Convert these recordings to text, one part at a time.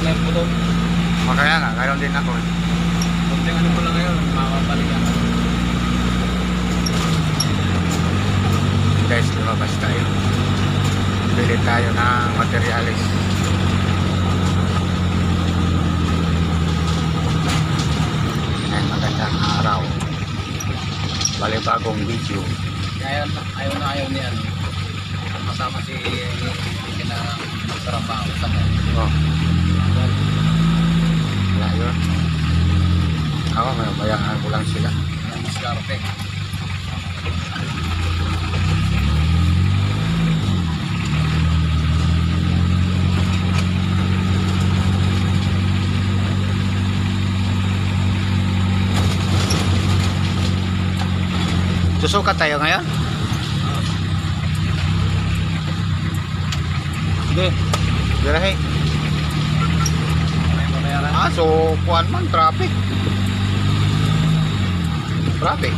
may puto. Kaya nga, ganoon din ako. Kunting ano ko lang ngayon, makakabalikan. Guys, lumabas tayo. Bili tayo ng materialis. Ay, magandang araw. Balibagong video. Ayaw na ayaw niya. Kasama si na magtrabaho sa mo. Oh. Wala yun. Ako, may bayaan ko lang sila. Ang diskarte. Susukat tayo ngayon? Sige. Birahe. May babayaran. Ah, so kuan man, traffic. Traffic.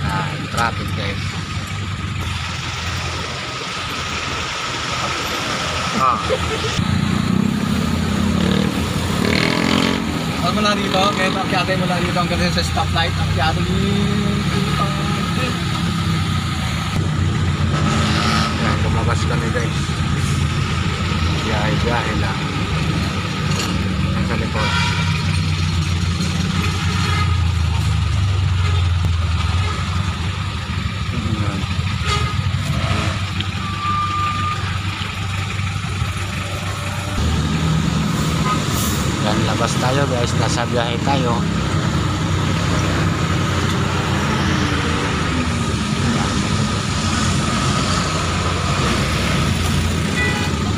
Ah, traffic guys. Ah. Huwag mo lang dito, kahit akyatay mo lang dito hanggang sa stoplight, akyatay mo Yan, lumabas kami guys. Biyahe-biyahe lang. Yan sa likod. Yan. Yan, labas tayo guys. Nasa biyahe tayo.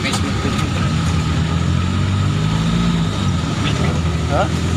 Facebook. Ha?